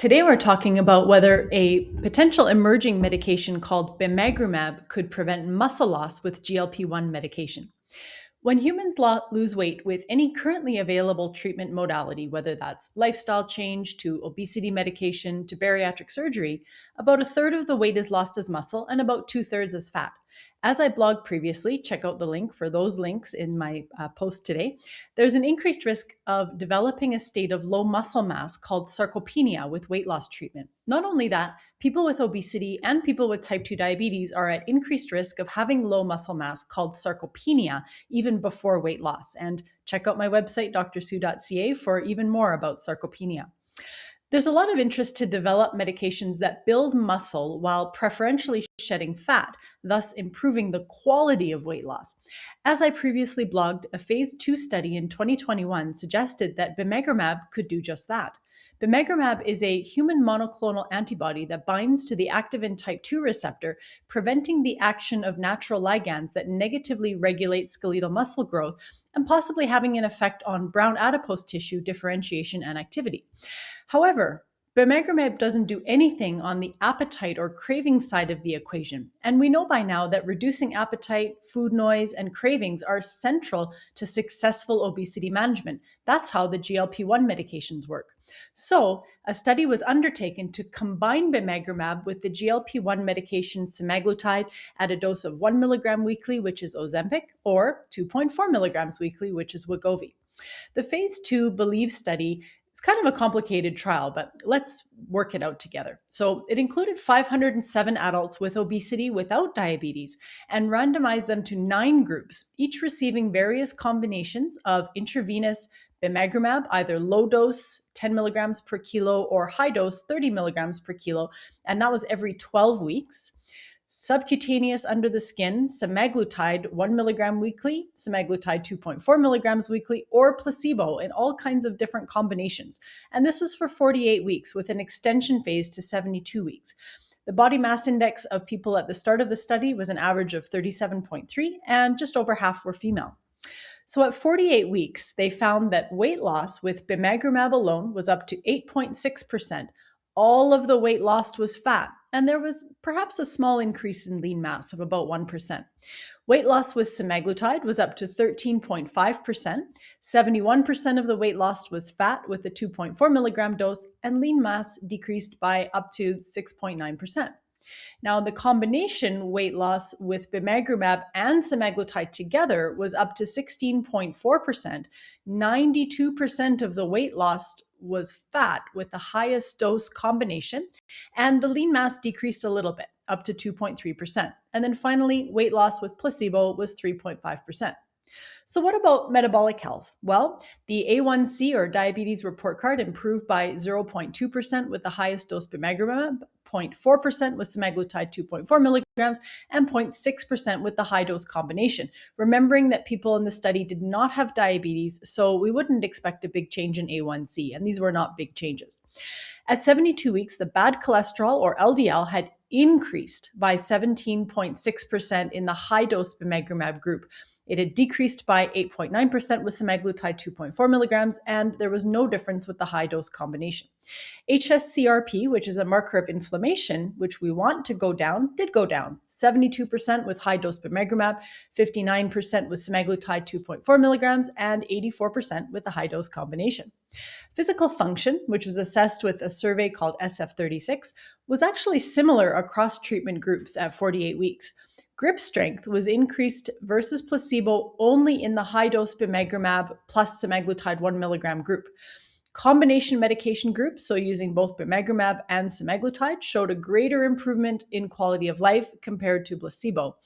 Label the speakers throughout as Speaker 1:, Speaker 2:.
Speaker 1: Today, we're talking about whether a potential emerging medication called bimagrumab could prevent muscle loss with GLP-1 medication. When humans lose weight with any currently available treatment modality, whether that's lifestyle change to obesity medication to bariatric surgery, about a third of the weight is lost as muscle and about two-thirds as fat. As I blogged previously, check out the link for those links in my post today. There's an increased risk of developing a state of low muscle mass called sarcopenia with weight loss treatment. Not only that, people with obesity and people with type 2 diabetes are at increased risk of having low muscle mass called sarcopenia even before weight loss. And check out my website, drsue.ca, for even more about sarcopenia. There's a lot of interest to develop medications that build muscle while preferentially shedding fat, thus improving the quality of weight loss. As I previously blogged, a phase 2 study in 2021 suggested that bimagrumab could do just that. Bimagrumab is a human monoclonal antibody that binds to the activin type 2 receptor, preventing the action of natural ligands that negatively regulate skeletal muscle growth and possibly having an effect on brown adipose tissue differentiation and activity. However, bimagrumab doesn't do anything on the appetite or craving side of the equation. And we know by now that reducing appetite, food noise, and cravings are central to successful obesity management. That's how the GLP-1 medications work. So, a study was undertaken to combine bimagrumab with the GLP-1 medication semaglutide at a dose of 1 milligram weekly, which is Ozempic, or 2.4 milligrams weekly, which is Wegovy. The phase 2 Believe study is kind of a complicated trial, but let's work it out together. So it included 507 adults with obesity without diabetes and randomized them to 9 groups, each receiving various combinations of intravenous bimagrumab, either low dose 10 milligrams per kilo or high dose 30 milligrams per kilo, and that was every 12 weeks. Subcutaneous under the skin, semaglutide 1 milligram weekly, semaglutide 2.4 milligrams weekly, or placebo in all kinds of different combinations. And this was for 48 weeks with an extension phase to 72 weeks. The body mass index of people at the start of the study was an average of 37.3, and just over half were female. So at 48 weeks, they found that weight loss with bimagrumab alone was up to 8.6%. All of the weight lost was fat, and there was perhaps a small increase in lean mass of about 1%. Weight loss with semaglutide was up to 13.5%. 71% of the weight lost was fat with the 2.4 milligram dose, and lean mass decreased by up to 6.9%. Now, the combination weight loss with bimagrumab and semaglutide together was up to 16.4%. 92% of the weight lost was fat with the highest dose combination, and the lean mass decreased a little bit, up to 2.3%. And then finally, weight loss with placebo was 3.5%. So what about metabolic health? Well, the A1C or diabetes report card improved by 0.2% with the highest dose bimagrumab, 0.4% with semaglutide 2.4 milligrams, and 0.6% with the high dose combination. Remembering that people in the study did not have diabetes, so we wouldn't expect a big change in A1C, and these were not big changes. At 72 weeks, the bad cholesterol or LDL had increased by 17.6% in the high dose bimagrumab group. It had decreased by 8.9% with semaglutide 2.4 milligrams, and there was no difference with the high dose combination. HSCRP, which is a marker of inflammation, which we want to go down, did go down. 72% with high dose bimagrumab, 59% with semaglutide 2.4 milligrams, and 84% with the high dose combination. Physical function, which was assessed with a survey called SF36, was actually similar across treatment groups at 48 weeks. Grip strength was increased versus placebo only in the high-dose bimagrumab plus semaglutide 1 milligram group. Combination medication groups, so using both bimagrumab and semaglutide, showed a greater improvement in quality of life compared to placebo.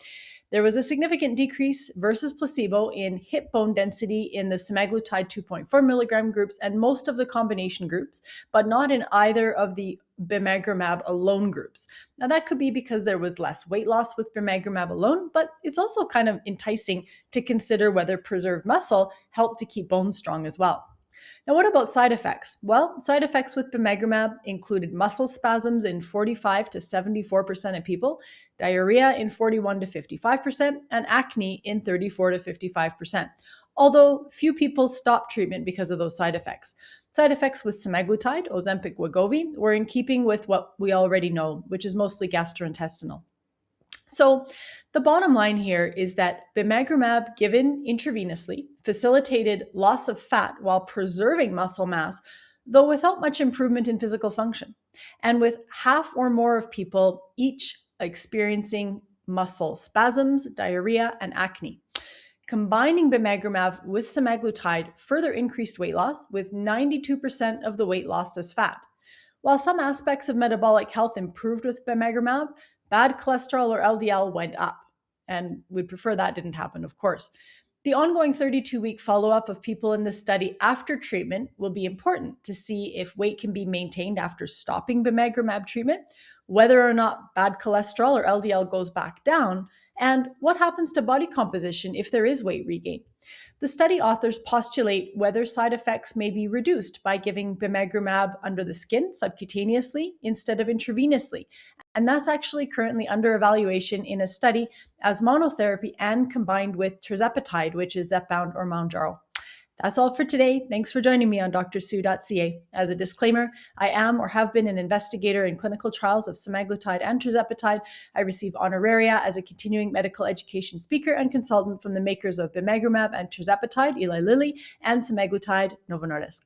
Speaker 1: There was a significant decrease versus placebo in hip bone density in the semaglutide 2.4 milligram groups and most of the combination groups, but not in either of the bimagrumab alone groups. Now, that could be because there was less weight loss with bimagrumab alone, but it's also kind of enticing to consider whether preserved muscle helped to keep bones strong as well. Now, what about side effects? Well, side effects with bimagrumab included muscle spasms in 45 to 74% of people, diarrhea in 41 to 55%, and acne in 34 to 55%. Although few people stopped treatment because of those side effects. Side effects with semaglutide, Ozempic, Wegovy, were in keeping with what we already know, which is mostly gastrointestinal. So, the bottom line here is that bimagrumab given intravenously facilitated loss of fat while preserving muscle mass, though without much improvement in physical function, and with half or more of people each experiencing muscle spasms, diarrhea, and acne. Combining bimagrumab with semaglutide further increased weight loss, with 92% of the weight lost as fat. While some aspects of metabolic health improved with bimagrumab, bad cholesterol or LDL went up. And we'd prefer that didn't happen, of course. The ongoing 32-week follow-up of people in this study after treatment will be important to see if weight can be maintained after stopping bimagrumab treatment, whether or not bad cholesterol or LDL goes back down, and what happens to body composition if there is weight regain. The study authors postulate whether side effects may be reduced by giving bimagrumab under the skin subcutaneously instead of intravenously. And that's actually currently under evaluation in a study as monotherapy and combined with tirzepatide, which is Zepbound or Mounjaro. That's all for today. Thanks for joining me on drsue.ca. As a disclaimer, I am or have been an investigator in clinical trials of semaglutide and tirzepatide. I receive honoraria as a continuing medical education speaker and consultant from the makers of bimagrumab and tirzepatide, Eli Lilly, and semaglutide, Novo Nordisk.